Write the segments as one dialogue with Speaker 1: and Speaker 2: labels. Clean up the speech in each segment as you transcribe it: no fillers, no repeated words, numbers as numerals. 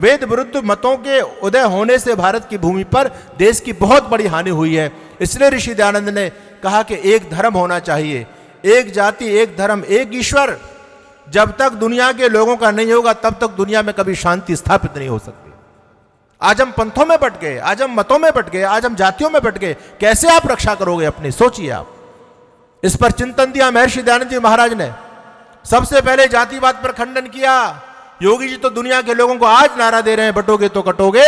Speaker 1: वेद विरुद्ध मतों के उदय होने से भारत की भूमि पर देश की बहुत बड़ी हानि हुई है। इसलिए ऋषि दयानंद ने कहा कि एक धर्म होना चाहिए, एक जाति, एक धर्म, एक ईश्वर। जब तक दुनिया के लोगों का नहीं होगा तब तक दुनिया में कभी शांति स्थापित नहीं हो सकती। आज हम पंथों में बट गए, आज हम मतों में बट गए, आज हम जातियों में बट गए। कैसे आप रक्षा करोगे अपनी? सोचिए आप। इस पर चिंतन दिया महर्षि दयानंद जी महाराज ने। सबसे पहले जातिवाद पर खंडन किया। योगी जी तो दुनिया के लोगों को आज नारा दे रहे हैं, बटोगे तो कटोगे,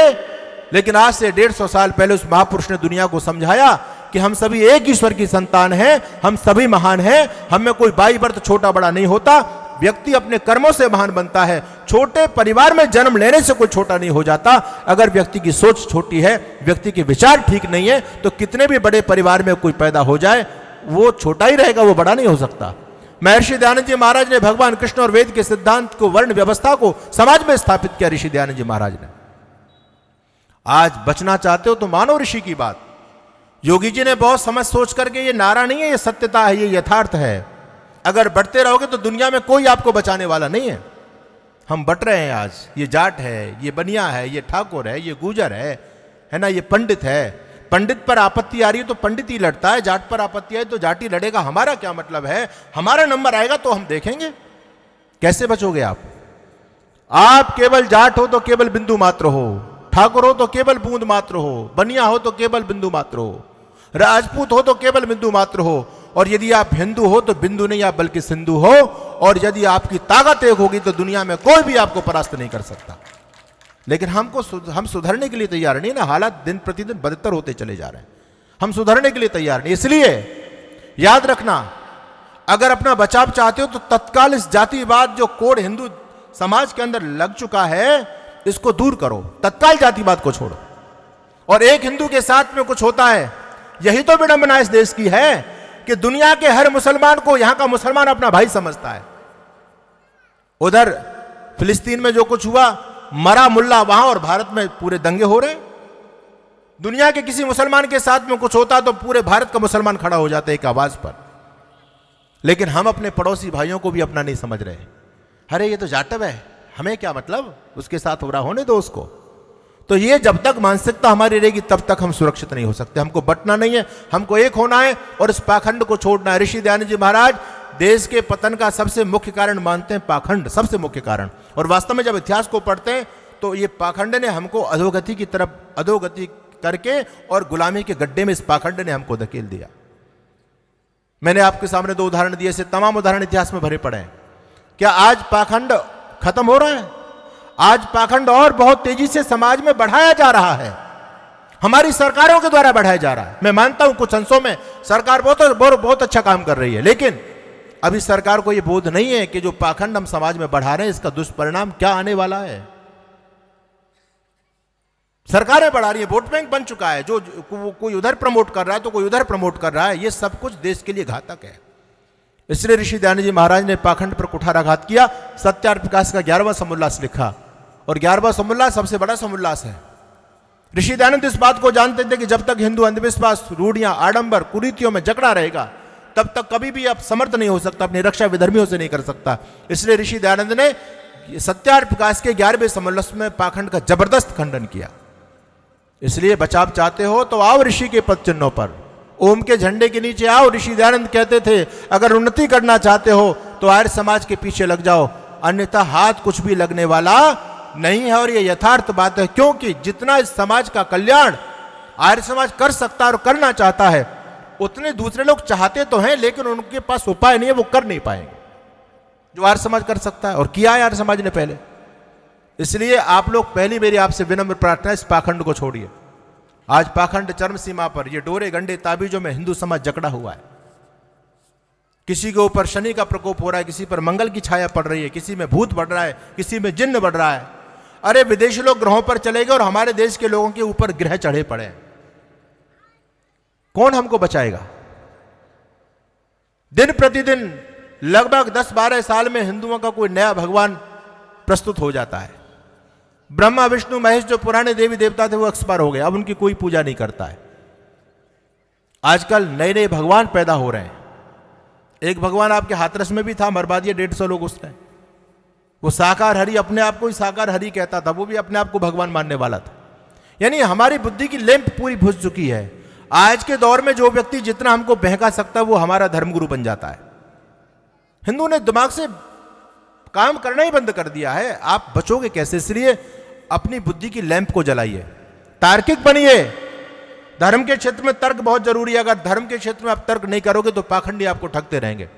Speaker 1: लेकिन आज से 150 साल पहले उस महापुरुष ने दुनिया को समझाया कि हम सभी एक ईश्वर की संतान हैं, हम सभी महान हैं, हम में कोई बाई बर्थ छोटा बड़ा नहीं होता, व्यक्ति अपने कर्मों से महान बनता है। छोटे परिवार में जन्म लेने से कोई छोटा नहीं हो जाता। अगर व्यक्ति की सोच छोटी है, व्यक्ति के विचार ठीक नहीं है, तो कितने भी बड़े परिवार में कोई पैदा हो जाए वो छोटा ही रहेगा, वो बड़ा नहीं हो सकता। महर्षि दयानंद जी महाराज ने भगवान कृष्ण और वेद के सिद्धांत को, वर्ण व्यवस्था को समाज में स्थापित किया। ऋषि दयानंद जी महाराज ने। आज बचना चाहते हो तो मानो ऋषि की बात। योगी जी ने बहुत समझ सोच करके, ये नारा नहीं है, ये सत्यता है, ये यथार्थ है। अगर बढ़ते रहोगे तो दुनिया में कोई आपको बचाने वाला नहीं है। हम बट रहे हैं आज। ये जाट है, ये बनिया है, ये ठाकुर है, ये गुजर है ना, ये पंडित है। पंडित पर आपत्ति आ रही है तो पंडित ही लड़ता है, जाट पर आपत्ति आई तो जाट ही लड़ेगा। हमारा क्या मतलब है? हमारा नंबर आएगा तो हम देखेंगे। कैसे बचोगे आप? आप केवल जाट हो तो केवल बिंदु मात्र हो, ठाकुर हो तो केवल बूंद मात्र हो, बनिया हो तो केवल बिंदु मात्र हो, राजपूत हो तो केवल बिंदु मात्र हो, और यदि आप हिंदू हो तो बिंदु नहीं आप बल्कि सिंधु हो। और यदि आपकी ताकत एक होगी तो दुनिया में कोई भी आपको परास्त नहीं कर सकता। लेकिन हम सुधरने के लिए तैयार नहीं ना। हालात दिन प्रतिदिन बदतर होते चले जा रहे हैं, हम सुधरने के लिए तैयार नहीं। इसलिए याद रखना, अगर अपना बचाव चाहते हो तो तत्काल इस जातिवाद जो कोड हिंदू समाज के अंदर लग चुका है, इसको दूर करो। तत्काल जातिवाद को छोड़ो और एक हिंदू के साथ में कुछ होता है। यही तो विडंबना इस देश की है कि दुनिया के हर मुसलमान को यहां का मुसलमान अपना भाई समझता है। उधर फिलिस्तीन में जो कुछ हुआ, मरा मुल्ला वहां, और भारत में पूरे दंगे हो रहे। दुनिया के किसी मुसलमान के साथ में कुछ होता तो पूरे भारत का मुसलमान खड़ा हो जाता है एक आवाज पर। लेकिन हम अपने पड़ोसी भाइयों को भी अपना नहीं समझ रहे। अरे ये तो जाटव है, हमें क्या मतलब, उसके साथ हो रहा, होने दो उसको। तो ये जब तक मानसिकता हमारी रहेगी तब तक हम सुरक्षित नहीं हो सकते। हमको बटना नहीं है, हमको एक होना है और इस पाखंड को छोड़ना है। ऋषि दयानंद जी महाराज देश के पतन का सबसे मुख्य कारण मानते हैं पाखंड, सबसे मुख्य कारण। और वास्तव में जब इतिहास को पढ़ते हैं तो ये पाखंड ने हमको अधोगति की तरफ, अधोगति करके और गुलामी के गड्ढे में इस पाखंड ने हमको धकेल दिया। मैंने आपके सामने 2 उदाहरण दिए, से तमाम उदाहरण इतिहास में भरे पड़े हैं। क्या आज पाखंड खत्म हो रहा है? आज पाखंड और बहुत तेजी से समाज में बढ़ाया जा रहा है, हमारी सरकारों के द्वारा बढ़ाया जा रहा है। मैं मानता हूं कुछ अंशों में सरकार बहुत अच्छा काम कर रही है, लेकिन अभी सरकार को यह बोध नहीं है कि जो पाखंड हम समाज में बढ़ा रहे हैं इसका दुष्परिणाम क्या आने वाला है। सरकारें बढ़ा रही है, वोट बैंक बन चुका है, जो कोई उधर प्रमोट कर रहा है तो कोई उधर प्रमोट कर रहा है। यह सब कुछ देश के लिए घातक है। इसलिए ऋषि दयानंद जी महाराज ने पाखंड पर कुठाराघात किया। सत्यार्थ प्रकाश का 11वां समुल्लास लिखा, और 11वां समुल्लास सबसे बड़ा समुल्लास है। ऋषि दयानंद इस बात को जानते थे कि जब तक हिंदू अंधविश्वास, रूढ़ियां, आडंबर, कुरीतियों में जकड़ा रहेगा तब तक कभी भी आप समर्थ नहीं हो सकता, अपनी रक्षा विधर्मियों से नहीं कर सकता। इसलिए ऋषि दयानंद ने सत्यार्थ प्रकाश के 11वें समुल्लास में पाखंड का जबरदस्त खंडन किया। इसलिए बचाव चाहते हो तो आओ ऋषि के पद चिन्हों पर, ओम के झंडे के नीचे आओ। ऋषि दयानंद कहते थे अगर उन्नति करना चाहते हो तो आर्य समाज के पीछे लग जाओ, अन्यथा हाथ कुछ भी लगने वाला नहीं है। और ये यथार्थ बात है, क्योंकि जितना इस समाज का कल्याण आर्य समाज कर सकता है और करना चाहता है, उतने दूसरे लोग चाहते तो हैं लेकिन उनके पास उपाय नहीं है, वो कर नहीं पाएंगे जो आर्य समाज कर सकता है, और किया है आर्य समाज ने पहले। इसलिए आप लोग, पहली मेरी आपसे विनम्र प्रार्थना है, इस पाखंड को छोड़िए। आज पाखंड चरम सीमा पर, ये डोरे गंडे ताबीजों में हिंदू समाज जकड़ा हुआ है। किसी के ऊपर शनि का प्रकोप हो रहा है, किसी पर मंगल की छाया पड़ रही है, किसी में भूत बढ़ रहा है, किसी में जिन्न बढ़ रहा है। अरे विदेशी लोग ग्रहों पर चले गए और हमारे देश के लोगों के ऊपर ग्रह चढ़े पड़े हैं। कौन हमको बचाएगा? दिन प्रतिदिन लगभग 10-12 साल में हिंदुओं का कोई नया भगवान प्रस्तुत हो जाता है। ब्रह्मा विष्णु महेश जो पुराने देवी देवता थे वो एक्सपायर हो गए, अब उनकी कोई पूजा नहीं करता है। आजकल नए नए भगवान पैदा हो रहे हैं। एक भगवान आपके हाथरस में भी था, मरवा दिए 150 लोग उसने। वो साकार हरि अपने आप को ही साकार हरि कहता था, वो भी अपने आप को भगवान मानने वाला था। यानी हमारी बुद्धि की लैंप पूरी बुझ चुकी है। आज के दौर में जो व्यक्ति जितना हमको बहका सकता है वो हमारा धर्मगुरु बन जाता है। हिंदू ने दिमाग से काम करना ही बंद कर दिया है। आप बचोगे कैसे? इसलिए अपनी बुद्धि की लैंप को जलाइए, तार्किक बनिए। धर्म के क्षेत्र में तर्क बहुत जरूरी है। अगर धर्म के क्षेत्र में आप तर्क नहीं करोगे तो पाखंडी आपको ठगते रहेंगे,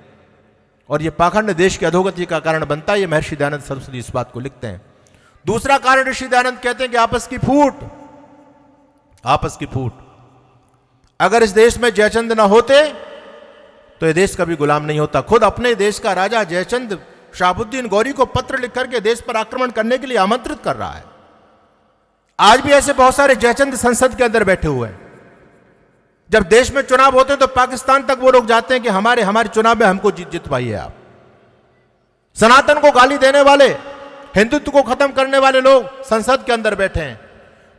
Speaker 1: और ये पाखंड देश की अधोगति का कारण बनता है। ये महर्षि दयानंद सरस्वती इस बात को लिखते हैं। दूसरा कारण ऋषि दयानंद कहते हैं कि आपस की फूट, आपस की फूट। अगर इस देश में जयचंद ना होते तो ये देश कभी गुलाम नहीं होता। खुद अपने देश का राजा जयचंद शहाबुद्दीन गौरी को पत्र लिख करके देश पर आक्रमण करने के लिए आमंत्रित कर रहा है। आज भी ऐसे बहुत सारे जयचंद संसद के अंदर बैठे हुए हैं। जब देश में चुनाव होते हैं तो पाकिस्तान तक वो लोग जाते हैं कि हमारे चुनाव में हमको जितवाइए आप। सनातन को गाली देने वाले, हिंदुत्व को खत्म करने वाले लोग संसद के अंदर बैठे हैं।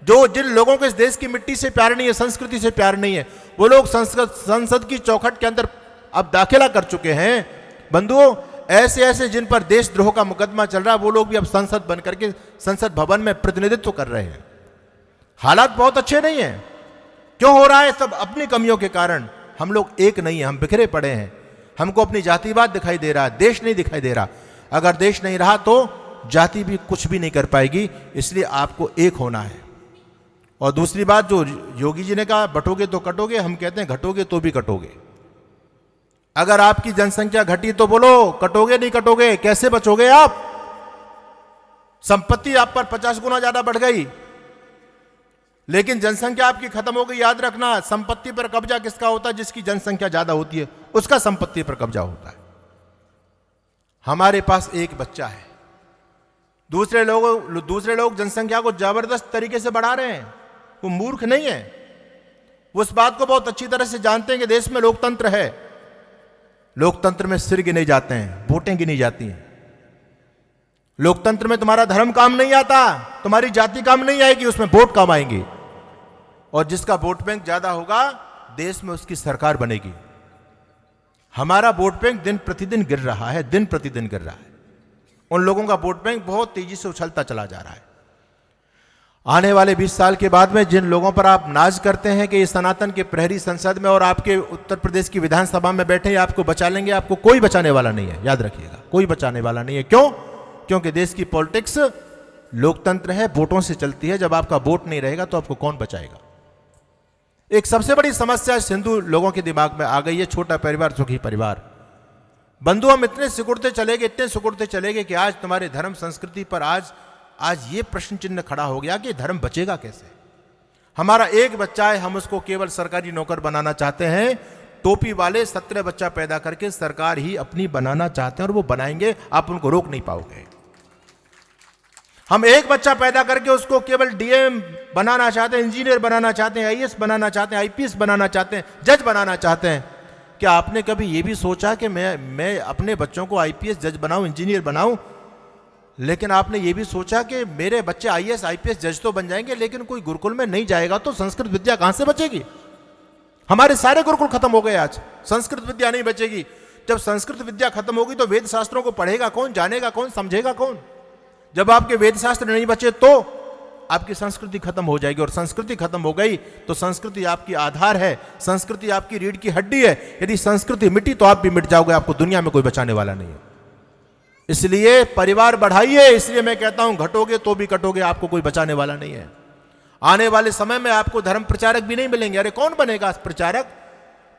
Speaker 1: जिन लोगों को इस देश की मिट्टी से प्यार नहीं है, संस्कृति से प्यार नहीं है, वो लोग संसद की चौखट के अंदर अब दाखिला कर चुके हैं। बंधुओं, ऐसे जिन पर देशद्रोह का मुकदमा चल रहा है वो लोग भी अब संसद बन करके संसद भवन में प्रतिनिधित्व कर रहे हैं। हालात बहुत अच्छे नहीं है। क्यों हो रहा है? सब अपनी कमियों के कारण। हम लोग एक नहीं है, हम बिखरे पड़े हैं। हमको अपनी जातिवाद दिखाई दे रहा है, देश नहीं दिखाई दे रहा। अगर देश नहीं रहा तो जाति भी कुछ भी नहीं कर पाएगी। इसलिए आपको एक होना है। और दूसरी बात जो योगी जी ने कहा, बटोगे तो कटोगे, हम कहते हैं घटोगे तो भी कटोगे। अगर आपकी जनसंख्या घटी तो बोलो, कटोगे नहीं कटोगे, कैसे बचोगे आप? संपत्ति आप पर 50 गुना ज्यादा बढ़ गई, लेकिन जनसंख्या आपकी खत्म हो गई। याद रखना, संपत्ति पर कब्जा किसका होता है? जिसकी जनसंख्या ज्यादा होती है उसका संपत्ति पर कब्जा होता है। हमारे पास एक बच्चा है, दूसरे लोग जनसंख्या को जबरदस्त तरीके से बढ़ा रहे हैं। वो मूर्ख नहीं है, वो इस बात को बहुत अच्छी तरह से जानते हैं कि देश में लोकतंत्र है। लोकतंत्र में सिर गिने जाते हैं, वोटें गिनी जाती हैं। लोकतंत्र में तुम्हारा धर्म काम नहीं आता, तुम्हारी जाति काम नहीं आएगी, उसमें वोट काम आएंगे। और जिसका वोट बैंक ज्यादा होगा देश में उसकी सरकार बनेगी। हमारा वोट बैंक दिन प्रतिदिन गिर रहा है, दिन प्रतिदिन गिर रहा है। उन लोगों का वोट बैंक बहुत तेजी से उछलता चला जा रहा है। आने वाले 20 साल के बाद में जिन लोगों पर आप नाज करते हैं कि ये सनातन के प्रहरी संसद में और आपके उत्तर प्रदेश की विधानसभा में बैठे हैं, आपको बचा लेंगे, आपको कोई बचाने वाला नहीं है। याद रखिएगा, कोई बचाने वाला नहीं है। क्यों? क्योंकि देश की पॉलिटिक्स लोकतंत्र है, वोटों से चलती है। जब आपका वोट नहीं रहेगा तो आपको कौन बचाएगा? एक सबसे बड़ी समस्या हिंदू लोगों के दिमाग में आ गई है, छोटा परिवार सुखी परिवार। बंधु, हम इतने सिकुड़ते चले गए कि आज तुम्हारे धर्म संस्कृति पर आज ये प्रश्न चिन्ह खड़ा हो गया कि धर्म बचेगा कैसे? हमारा एक बच्चा है, हम उसको केवल सरकारी नौकर बनाना चाहते हैं। टोपी वाले 17 बच्चा पैदा करके सरकार ही अपनी बनाना चाहते हैं, और वो बनाएंगे, आप उनको रोक नहीं पाओगे। हम एक बच्चा पैदा करके उसको केवल डीएम बनाना चाहते हैं, इंजीनियर बनाना चाहते हैं, आईएएस बनाना चाहते हैं, आईपीएस बनाना चाहते हैं, जज बनाना चाहते हैं। क्या आपने कभी ये भी सोचा कि मैं अपने बच्चों को आईपीएस जज बनाऊं, इंजीनियर बनाऊं? लेकिन आपने ये भी सोचा कि मेरे बच्चे आईएएस आईपीएस जज तो बन जाएंगे, लेकिन कोई गुरुकुल में नहीं जाएगा तो संस्कृत विद्या कहां से बचेगी? हमारे सारे गुरुकुल खत्म हो गए, आज संस्कृत विद्या नहीं बचेगी। जब संस्कृत विद्या खत्म होगी तो वेद शास्त्रों को पढ़ेगा कौन, जानेगा कौन, समझेगा कौन? जब आपके वेद शास्त्र नहीं बचे तो आपकी संस्कृति खत्म हो जाएगी। और संस्कृति खत्म हो गई तो संस्कृति आपकी आधार है, संस्कृति आपकी रीढ़ की हड्डी है। यदि संस्कृति मिटी तो आप भी मिट जाओगे, आपको दुनिया में कोई बचाने वाला नहीं है। इसलिए परिवार बढ़ाइए। इसलिए मैं कहता हूं, घटोगे तो भी कटोगे, आपको कोई बचाने वाला नहीं है। आने वाले समय में आपको धर्म प्रचारक भी नहीं मिलेंगे। अरे कौन बनेगा प्रचारक?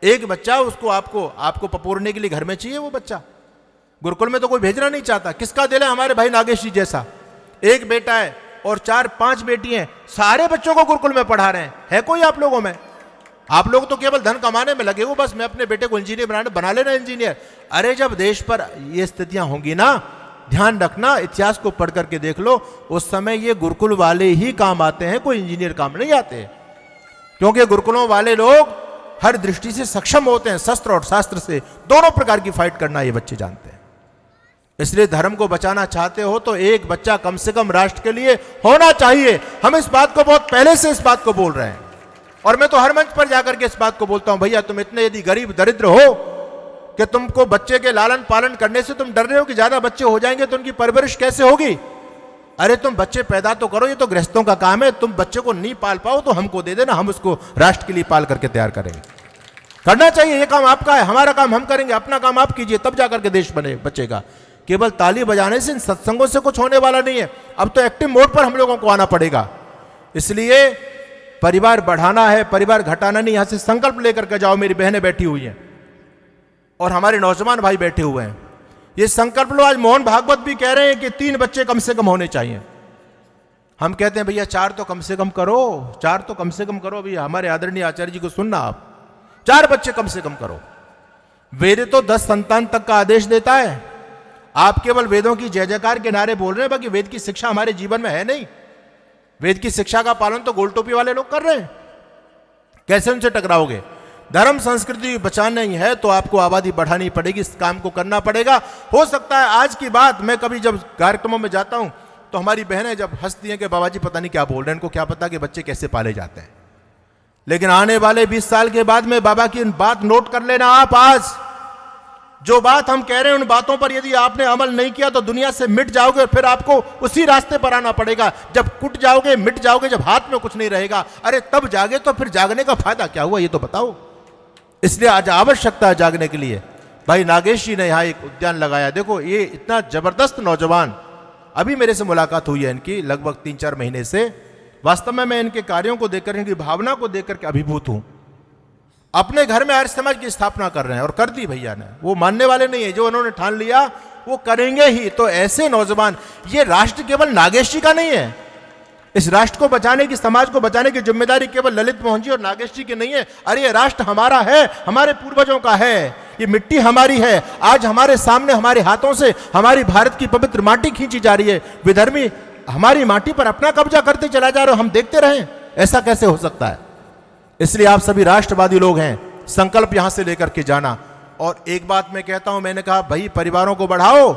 Speaker 1: एक बच्चा, उसको आपको पपोरने के लिए घर में चाहिए वो बच्चा। गुरुकुल में तो कोई भेजना नहीं चाहता। किसका दिल है? हमारे भाई नागेश जी जैसा। एक बेटा है और 4-5 बेटी हैं, सारे बच्चों को गुरुकुल में पढ़ा रहे हैं। है कोई आप लोगों में? आप लोग तो केवल धन कमाने में लगे हो, बस मैं अपने बेटे को इंजीनियर बना लेना इंजीनियर। अरे जब देश पर ये स्थितियां होंगी ना, ध्यान रखना, इतिहास को पढ़ करके देख लो, उस समय ये गुरुकुल वाले ही काम आते हैं, कोई इंजीनियर काम नहीं आते। क्योंकि गुरुकुलों वाले लोग हर दृष्टि से सक्षम होते हैं, शस्त्र और शास्त्र से दोनों प्रकार की फाइट करना ये बच्चे जानते हैं। इसलिए धर्म को बचाना चाहते हो तो एक बच्चा कम से कम राष्ट्र के लिए होना चाहिए। हम इस बात को बहुत पहले से इस बात को बोल रहे हैं, और मैं तो हर मंच पर जाकर के इस बात को बोलता हूं, भैया तुम इतने यदि गरीब दरिद्र हो कि तुमको बच्चे के लालन पालन करने से तुम डर रहे हो कि ज्यादा बच्चे हो जाएंगे तो उनकी परवरिश कैसे होगी। अरे तुम बच्चे पैदा तो करो, ये तो गृहस्थों का काम है। तुम बच्चे को नहीं पाल पाओ तो हमको दे देना, हम उसको राष्ट्र के लिए पाल करके तैयार करेंगे। करना चाहिए, ये काम आपका है, हमारा काम हम करेंगे, अपना काम आप कीजिए, तब जाकर के देश बचेगा। केवल ताली बजाने से, इन सत्संगों से कुछ होने वाला नहीं है। अब तो एक्टिव मोड पर हम लोगों को आना पड़ेगा। इसलिए परिवार बढ़ाना है, परिवार घटाना नहीं। यहां से संकल्प लेकर के जाओ। मेरी बहनें बैठी हुई हैं और हमारे नौजवान भाई बैठे हुए हैं, ये संकल्प लो। आज मोहन भागवत भी कह रहे हैं कि 3 बच्चे कम से कम होने चाहिए। हम कहते हैं भैया 4 तो कम से कम करो, 4 तो कम से कम करो। भैया हमारे आदरणीय आचार्य जी को सुनना, आप 4 बच्चे कम से कम करो। वेद तो 10 संतान तक का आदेश देता है। आप केवल वेदों की जय जयकार के नारे बोल रहे हैं, बाकी वेद की शिक्षा हमारे जीवन में है नहीं। वेद की शिक्षा का पालन तो गोल टोपी वाले लोग कर रहे हैं, कैसे उनसे टकराओगे। धर्म संस्कृति बचाना ही है तो आपको आबादी बढ़ानी पड़ेगी, इस काम को करना पड़ेगा। हो सकता है आज की बात, मैं कभी जब कार्यक्रमों में जाता हूं तो हमारी बहनें जब हंसती हैं कि बाबा जी पता नहीं क्या बोल रहे हैं, इनको क्या पता कि बच्चे कैसे पाले जाते हैं। लेकिन आने वाले 20 साल के बाद में बाबा की बात नोट कर लेना आप। आज जो बात हम कह रहे हैं, उन बातों पर यदि आपने अमल नहीं किया तो दुनिया से मिट जाओगे। फिर आपको उसी रास्ते पर आना पड़ेगा। जब कुट जाओगे, मिट जाओगे, जब हाथ में कुछ नहीं रहेगा, अरे तब जागे तो फिर जागने का फायदा क्या हुआ, ये तो बताओ। इसलिए आज आवश्यकता है जागने के लिए। भाई नागेश जी ने यहाँ एक उद्यान लगाया, देखो ये इतना जबरदस्त नौजवान, अभी मेरे से मुलाकात हुई है इनकी लगभग 3-4 महीने से। वास्तव में मैं इनके कार्यों को देखकर, इनकी भावना को देखकर के अभिभूत हूं। अपने घर में आर्य समाज की स्थापना कर रहे हैं और कर दी भैया ने। वो मानने वाले नहीं है, जो उन्होंने ठान लिया वो करेंगे ही। तो ऐसे नौजवान, ये राष्ट्र केवल नागेश जी का नहीं है। इस राष्ट्र को बचाने की, समाज को बचाने की जिम्मेदारी केवल ललित मोहन जी और नागेश जी की नहीं है। अरे ये राष्ट्र हमारा है, हमारे पूर्वजों का है, ये मिट्टी हमारी है। आज हमारे सामने, हमारे हाथों से हमारी भारत की पवित्र माटी खींची जा रही है। विधर्मी हमारी माटी पर अपना कब्जा करते चला जा रहे हो, हम देखते रहें? ऐसा कैसे हो सकता है? इसलिए आप सभी राष्ट्रवादी लोग हैं, संकल्प यहां से लेकर के जाना। और एक बात मैं कहता हूं, मैंने कहा भाई परिवारों को बढ़ाओ,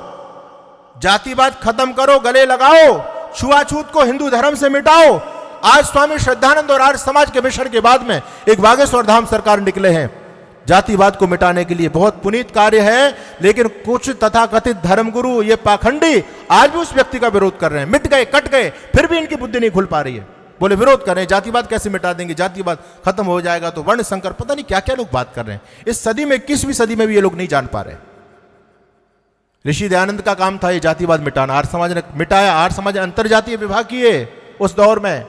Speaker 1: जातिवाद खत्म करो, गले लगाओ, छुआछूत को हिंदू धर्म से मिटाओ। आज स्वामी श्रद्धानंद और आर्य समाज के मिशन के बाद में एक बागेश्वर धाम सरकार निकले हैं जातिवाद को मिटाने के लिए। बहुत पुनीत कार्य है, लेकिन कुछ तथाकथित धर्मगुरु, ये पाखंडी आज भी उस व्यक्ति का विरोध कर रहे हैं। मिट गए, कट गए, फिर भी इनकी बुद्धि नहीं खुल पा रही है। बोले विरोध कर रहे हैं, जातिवाद कैसे मिटा देंगे, जातिवाद खत्म हो जाएगा तो वर्ण संकर, पता नहीं क्या क्या लोग बात कर रहे हैं। इस सदी में, 21वीं सदी में भी ये लोग नहीं जान पा रहे। ऋषि दयानंद का काम था ये जातिवाद मिटाना, आर्य समाज ने मिटाया। आर्य समाज ने अंतरजातीय विवाह किए उस दौर में,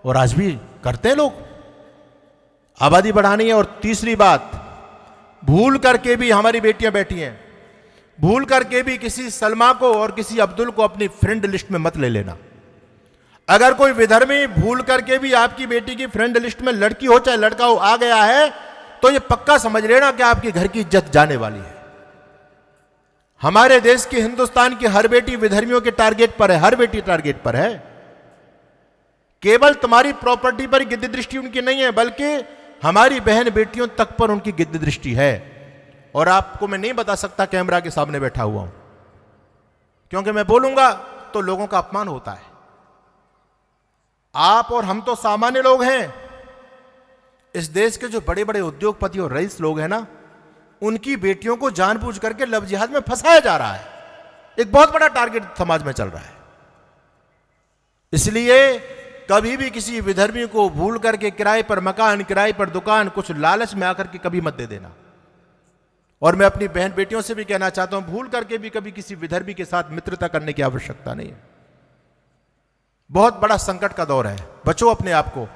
Speaker 1: और आज भी करते हैं लोग। आबादी बढ़ानी है। और तीसरी बात, भूल करके भी हमारी बेटियां बैठी हैं, भूल करके भी किसी सलमा को और किसी अब्दुल को अपनी फ्रेंड लिस्ट में मत ले लेना। अगर कोई विधर्मी भूल करके भी आपकी बेटी की फ्रेंड लिस्ट में, लड़की हो चाहे लड़का हो, आ गया है तो ये पक्का समझ लेना कि आपके घर की इज्जत जाने वाली है। हमारे देश की, हिंदुस्तान की हर बेटी विधर्मियों के टारगेट पर है, हर बेटी टारगेट पर है। केवल तुम्हारी प्रॉपर्टी पर गिद्ध दृष्टि उनकी नहीं है, बल्कि हमारी बहन बेटियों तक पर उनकी गिद्ध दृष्टि है। और आपको मैं नहीं बता सकता, कैमरा के सामने बैठा हुआ हूं, क्योंकि मैं बोलूंगा तो लोगों का अपमान होता है। आप और हम तो सामान्य लोग हैं। इस देश के जो बड़े बड़े उद्योगपति और रईस लोग हैं ना, उनकी बेटियों को जानबूझ करके लव जिहाद में फंसाया जा रहा है। एक बहुत बड़ा टारगेट समाज में चल रहा है। इसलिए कभी भी किसी विधर्मी को भूल करके किराए पर मकान, किराए पर दुकान, कुछ लालच में आकर के कभी मत दे देना। और मैं अपनी बहन बेटियों से भी कहना चाहता हूं, भूल करके भी कभी किसी विधर्मी के साथ मित्रता करने की आवश्यकता नहीं है। बहुत बड़ा संकट का दौर है, बचो अपने आप को।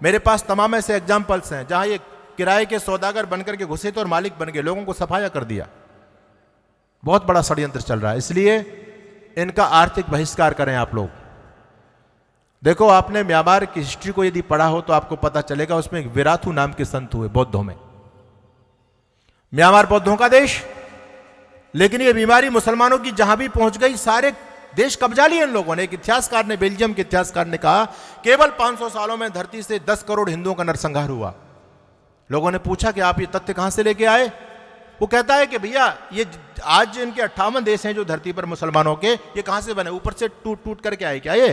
Speaker 1: मेरे पास तमाम ऐसे एग्जाम्पल्स हैं जहां ये किराए के सौदागर बनकर के घुसे थे और मालिक बन गए, लोगों को सफाया कर दिया। बहुत बड़ा षड्यंत्र चल रहा है, इसलिए इनका आर्थिक बहिष्कार करें आप लोग। देखो, आपने म्यांमार की हिस्ट्री को यदि पढ़ा हो तो आपको पता चलेगा, उसमें एक विराथू नाम के संत हुए बौद्धों में। म्यांमार बौद्धों का देश, लेकिन ये बीमारी मुसलमानों की जहां भी पहुंच गई, सारे देश कब्जा लिए इन लोगों ने। एक इतिहासकार ने, बेल्जियम के इतिहासकार ने कहा, केवल 500 सालों में धरती से 10 करोड़ हिंदुओं का नरसंहार हुआ। लोगों ने पूछा कि आप ये तथ्य कहां से लेके आए? वो कहता है कि भैया ये आज इनके 58 देश हैं जो धरती पर मुसलमानों के, ये कहां से बने? ऊपर से टूट टूट करके आए क्या? ये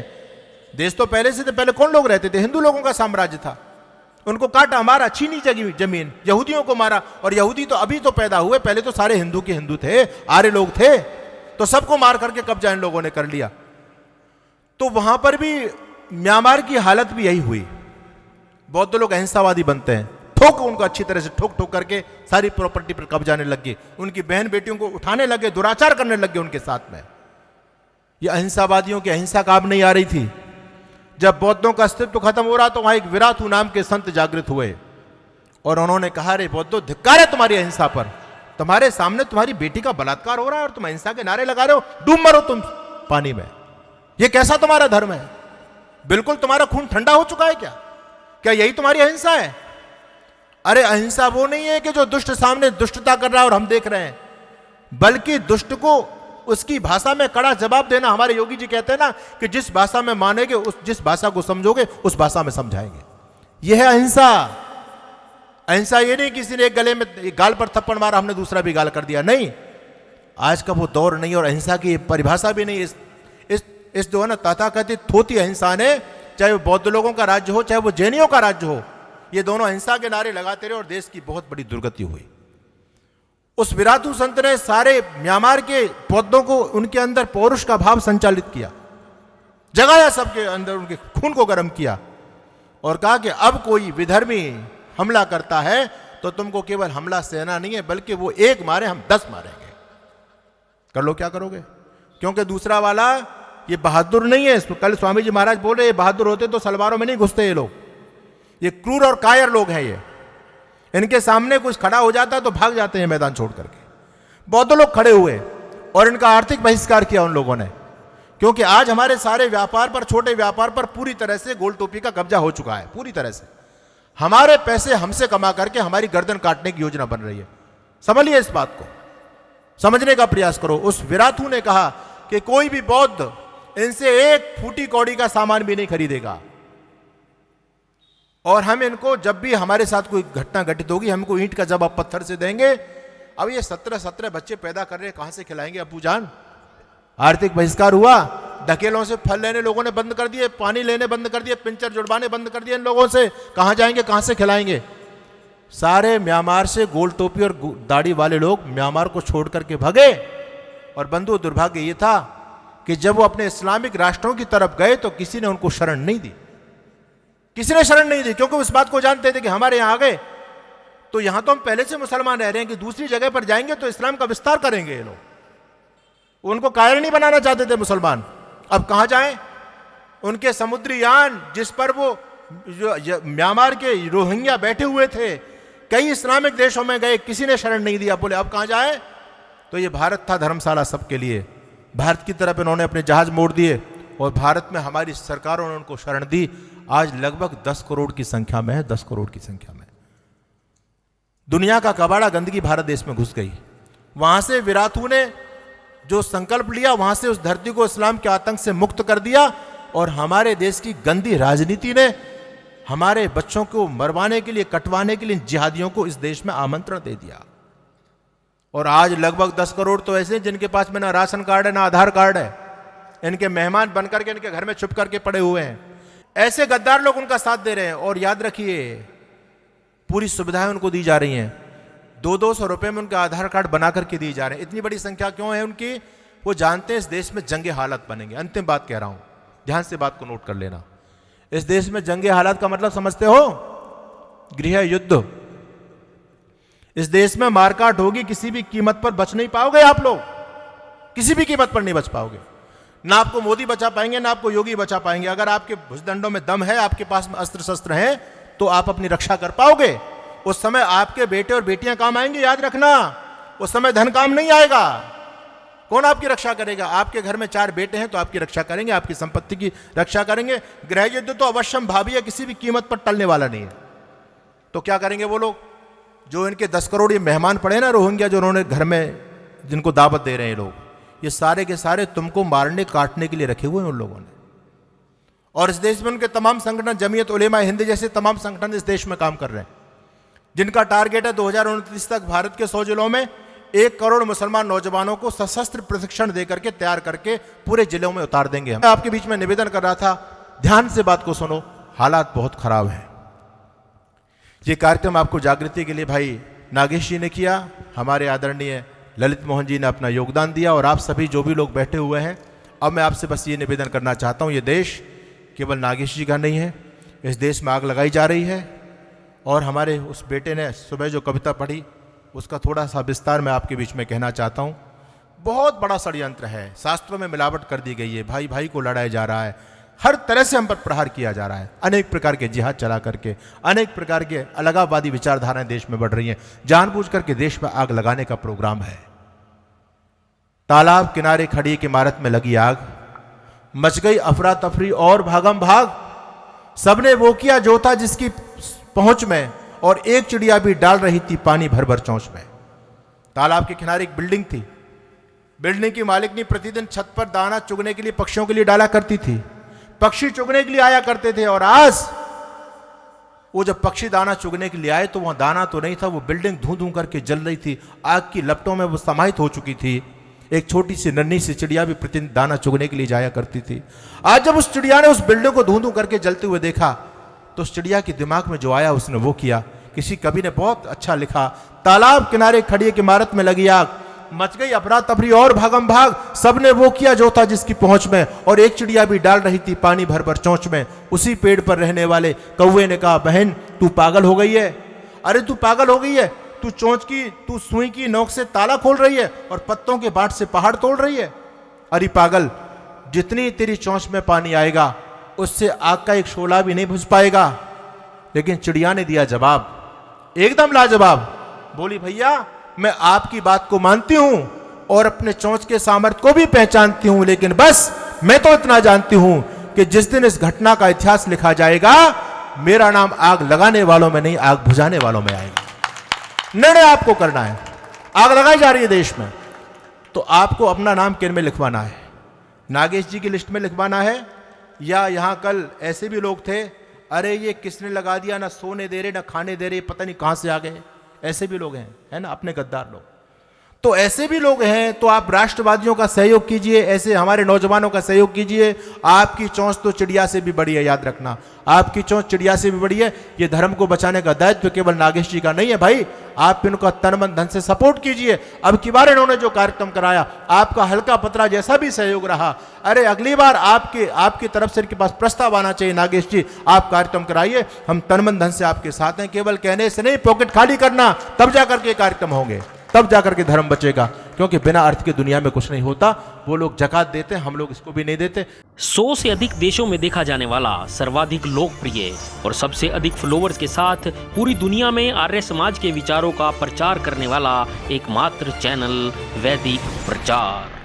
Speaker 1: देश तो पहले से थे, पहले कौन लोग रहते थे? हिंदू लोगों का साम्राज्य था। उनको काटा, मारा, छीनी जमीन, यहूदियों को मारा। और यहूदी तो अभी तो पैदा हुए, पहले तो सारे हिंदू के हिंदू थे, आर्य लोग थे, तो सबको मार करके कब्जा इन लोगों ने कर लिया। तो वहां पर भी म्यांमार की हालत भी यही हुई। बौद्ध लोग अहिंसावादी बनते हैं, ठोक उनको अच्छी तरह से ठोक ठोक करके सारी प्रॉपर्टी पर कब्जा करने लग गए, उनकी बहन बेटियों को उठाने लगे, दुराचार करने लग गए उनके साथ में। ये अहिंसावादियों की अहिंसा काम नहीं आ रही थी। जब बौद्धों का अस्तित्व खत्म हो रहा तो वहां एक विराथू नाम के संत जागृत हुए और उन्होंने कहा, रे बौद्धों, धिक्कार है तुम्हारी अहिंसा पर, तुम्हारे सामने तुम्हारी बेटी का बलात्कार हो रहा है और तुम अहिंसा के नारे लगा रहे हो, डूब मरो तुम पानी में, ये कैसा तुम्हारा धर्म है? बिल्कुल तुम्हारा खून ठंडा हो चुका है क्या? क्या यही तुम्हारी अहिंसा है? अरे अहिंसा वो नहीं है कि जो दुष्ट सामने दुष्टता कर रहा है और हम देख रहे हैं, बल्कि दुष्ट को उसकी भाषा में कड़ा जवाब देना। हमारे योगी जी कहते हैं ना कि जिस भाषा में मानेगे, जिस भाषा को समझोगे उस भाषा में समझाएंगे। यह है अहिंसा। अहिंसा ये नहीं किसी ने एक गले में गाल पर थप्पड़ मारा, हमने दूसरा भी गाल कर दिया, नहीं। आज का वो दौर नहीं और अहिंसा की परिभाषा भी नहीं। इस जो है ना तथाकथित थोती अहिंसा ने, चाहे वो बौद्ध लोगों का राज्य हो, चाहे वो जैनियों का राज्य हो, ये दोनों अहिंसा के नारे लगाते रहे और देश की बहुत बड़ी दुर्गति हुई। उस विरातू संत ने सारे म्यांमार के बौद्धों को, उनके अंदर पौरुष का भाव संचालित किया, जगाया सबके अंदर, उनके खून को गर्म किया और कहा कि अब कोई विधर्मी हमला करता है तो तुमको केवल हमला सहना नहीं है, बल्कि वो एक मारे हम 10 मारेंगे। कर लो, क्या करोगे? क्योंकि दूसरा वाला ये बहादुर नहीं है। कल स्वामी जी महाराज बोल रहे, ये बहादुर होते तो सलवारों में नहीं घुसते ये लोग, ये क्रूर और कायर लोग हैं। ये इनके सामने कुछ खड़ा हो जाता है तो भाग जाते हैं मैदान छोड़ करके। बौद्ध लोग खड़े हुए और इनका आर्थिक बहिष्कार किया उन लोगों ने, क्योंकि आज हमारे सारे व्यापार पर, छोटे व्यापार पर पूरी तरह से गोल टोपी का कब्जा हो चुका है। पूरी तरह से हमारे पैसे हमसे कमा करके हमारी गर्दन काटने की योजना बन रही है। समझिए, इस बात को समझने का प्रयास करो। उस विराथू ने कहा कि कोई भी बौद्ध इनसे एक फूटी कौड़ी का सामान भी नहीं खरीदेगा और हम इनको, जब भी हमारे साथ कोई घटना घटित होगी, हमको ईंट का जवाब पत्थर से देंगे। अब ये 17 बच्चे पैदा कर रहे हैं, कहां से खिलाएंगे अब्बू जान? आर्थिक बहिष्कार हुआ, ढकेलों से फल लेने लोगों ने बंद कर दिए, पानी लेने बंद कर दिए, पिंचर जुड़वाने बंद कर दिए इन लोगों से। कहां जाएंगे, कहां से खिलाएंगे? सारे म्यांमार से गोल टोपी और दाढ़ी वाले लोग म्यांमार को छोड़ करके भागे। और बंधु, दुर्भाग्य ये था कि जब वो अपने इस्लामिक राष्ट्रों की तरफ गए तो किसी ने उनको शरण नहीं दी, किसी ने शरण नहीं दी, क्योंकि उस बात को जानते थे कि हमारे यहां आ गए तो यहां तो हम पहले से मुसलमान रह रहे हैं, कि दूसरी जगह पर जाएंगे तो इस्लाम का विस्तार करेंगे ये लोग। उनको कायर नहीं बनाना चाहते थे मुसलमान। अब कहां जाएं? उनके समुद्री यान जिस पर वो म्यांमार के रोहिंग्या बैठे हुए थे, कई इस्लामिक देशों में गए, किसी ने शरण नहीं दिया। बोले अब कहां जाए? तो ये भारत था धर्मशाला सबके लिए। भारत की तरफ इन्होंने अपने जहाज मोड़ दिए और भारत में हमारी सरकारों ने उनको शरण दी। आज लगभग 10 करोड़ की संख्या में है, 10 करोड़ की संख्या में। दुनिया का कबाड़ा गंदगी भारत देश में घुस गई। वहां से विराथू ने जो संकल्प लिया, वहां से उस धरती को इस्लाम के आतंक से मुक्त कर दिया और हमारे देश की गंदी राजनीति ने हमारे बच्चों को मरवाने के लिए, कटवाने के लिए जिहादियों को इस देश में आमंत्रण दे दिया। और आज लगभग 10 करोड़ तो ऐसे हैं जिनके पास में ना राशन कार्ड है, ना आधार कार्ड है। इनके मेहमान बनकर के इनके घर में छुप करके पड़े हुए हैं। ऐसे गद्दार लोग उनका साथ दे रहे हैं। और याद रखिए, पूरी सुविधाएं उनको दी जा रही हैं। 200-200 रुपए में उनके आधार कार्ड बना करके दिए जा रहे हैं। इतनी बड़ी संख्या क्यों है उनकी? वो जानते हैं इस देश में जंगे हालत बनेंगे। अंतिम बात कह रहा हूं, ध्यान से बात को नोट कर लेना। इस देश में जंगे हालत का मतलब समझते हो? गृह युद्ध। इस देश में मारकाट होगी, किसी भी कीमत पर बच नहीं पाओगे आप लोग, किसी भी कीमत पर नहीं बच पाओगे। ना आपको मोदी बचा पाएंगे, ना आपको योगी बचा पाएंगे। अगर आपके भुजदंडों में दम है, आपके पास में अस्त्र शस्त्र हैं, तो आप अपनी रक्षा कर पाओगे। उस समय आपके बेटे और बेटियां काम आएंगे, याद रखना। उस समय धन काम नहीं आएगा। कौन आपकी रक्षा करेगा? आपके घर में 4 बेटे हैं तो आपकी रक्षा करेंगे, आपकी संपत्ति की रक्षा करेंगे। गृह युद्ध तो अवश्यम भावी है, किसी भी कीमत पर टलने वाला नहीं है। तो क्या करेंगे वो लोग? जो इनके 10 करोड़ ये मेहमान पड़े ना रोहिंग्या, जो उन्होंने घर में, जिनको दावत दे रहे हैं लोग, ये सारे के सारे तुमको मारने काटने के लिए रखे हुए हैं उन लोगों ने। और इस देश में उनके तमाम संगठन, जमीयत उलेमा हिंद जैसे तमाम संगठन इस देश में काम कर रहे हैं, जिनका टारगेट है 2029 तक भारत के 100 जिलों में 1 करोड़ मुसलमान नौजवानों को सशस्त्र प्रशिक्षण देकर के तैयार करके पूरे जिलों में उतार देंगे। मैं आपके बीच में निवेदन कर रहा था, ध्यान से बात को सुनो। हालात बहुत खराब हैं। ये कार्यक्रम आपको जागृति के लिए भाई नागेश जी ने किया, हमारे आदरणीय ललित मोहन जी ने अपना योगदान दिया, और आप सभी जो भी लोग बैठे हुए हैं, अब मैं आपसे बस ये निवेदन करना चाहता हूँ, ये देश केवल नागेश जी का नहीं है, इस देश में आग लगाई जा रही है। और हमारे उस बेटे ने सुबह जो कविता पढ़ी उसका थोड़ा सा विस्तार मैं आपके बीच में कहना चाहता हूँ। बहुत बड़ा षड्यंत्र है, शास्त्रों में मिलावट कर दी गई है, भाई भाई को लड़ाया जा रहा है, हर तरह से हम पर प्रहार किया जा रहा है, अनेक प्रकार के जिहाद चला करके, अनेक प्रकार के अलगाववादी विचारधाराएं देश में बढ़ रही हैं, जानबूझ करके देश में आग लगाने का प्रोग्राम है। तालाब किनारे खड़ी एक इमारत में लगी आग, मच गई अफरा तफरी और भागम भाग, सबने वो किया जो था जिसकी पहुंच में, और एक चिड़िया भी डाल रही थी पानी भर भर चोंच में। तालाब के किनारे एक बिल्डिंग थी, बिल्डिंग की मालिकनी प्रतिदिन छत पर दाना चुगने के लिए पक्षियों के लिए डाला करती थी, पक्षी चुगने के लिए आया करते थे, और आज वो जब पक्षी दाना चुगने के लिए आए तो वहां दाना तो नहीं था, वो बिल्डिंग धूं धूं करके जल रही थी, आग की लपटों में वो समाहित हो चुकी थी। एक छोटी सी नन्ही सी चिड़िया भी प्रतिदिन दाना चुगने के लिए जाया करती थी। आज जब उस चिड़िया ने उस बिल्डिंग को धूं धूं करके जलते हुए देखा तो उस चिड़िया के दिमाग में जो आया उसने वो किया। किसी कवि ने बहुत अच्छा लिखा, तालाब किनारे खड़ी एक इमारत में लगी आग, मच गई अफरा तफरी और भागम भाग, सबने वो किया जो था जिसकी पहुंच में, और एक चिड़िया भी डाल रही थी पानी भर भर चोंच में। उसी पेड़ पर रहने वाले कौवे ने कहा, बहन तू पागल हो गई है, अरे तू पागल हो गई है, तू सुई की नोक से ताला खोल रही है और पत्तों के बाट से पहाड़ तोड़ रही है। अरे पागल, जितनी तेरी चोंच में पानी आएगा उससे आग का एक शोला भी नहीं बुझ पाएगा। लेकिन चिड़िया ने दिया जवाब, एकदम लाजवाब, बोली भैया मैं आपकी बात को मानती हूं और अपने चोंच के सामर्थ्य को भी पहचानती हूं, लेकिन बस मैं तो इतना जानती हूं कि जिस दिन इस घटना का इतिहास लिखा जाएगा मेरा नाम आग लगाने वालों में नहीं, आग बुझाने वालों में आएगा। निर्णय आपको करना है, आग लगाई जा रही है देश में, तो आपको अपना नाम किन में लिखवाना है? नागेश जी की लिस्ट में लिखवाना है, या यहां कल ऐसे भी लोग थे, अरे ये किसने लगा दिया, ना सोने दे रहे ना खाने दे रहे, पता नहीं कहां से आ गए, ऐसे भी लोग हैं, है ना, अपने गद्दार लोग। तो ऐसे भी लोग हैं, तो आप राष्ट्रवादियों का सहयोग कीजिए, ऐसे हमारे नौजवानों का सहयोग कीजिए। आपकी चोंच तो चिड़िया से भी बड़ी है, याद रखना, आपकी चोंच चिड़िया से भी बड़ी है। ये धर्म को बचाने का दायित्व केवल नागेश जी का नहीं है भाई, आप इनका तन मन धन से सपोर्ट कीजिए। अब की बार इन्होंने जो कार्यक्रम कराया, आपका हल्का पतला जैसा भी सहयोग रहा, अरे अगली बार आपकी तरफ से इनके पास प्रस्ताव आना चाहिए, नागेश जी आप कार्यक्रम कराइए, हम तन मन धन से आपके साथ हैं, केवल कहने से नहीं, पॉकेट खाली करना, तब जाकर के कार्यक्रम होंगे, तब जाकर के धर्म बचेगा। क्योंकि बिना अर्थ के दुनिया में कुछ नहीं होता। वो लोग जकात देते हैं, हम लोग इसको भी नहीं देते।
Speaker 2: 100 से अधिक देशों में देखा जाने वाला सर्वाधिक लोकप्रिय और सबसे अधिक फॉलोअर्स के साथ पूरी दुनिया में आर्य समाज के विचारों का प्रचार करने वाला एकमात्र चैनल वैदिक प्रचार।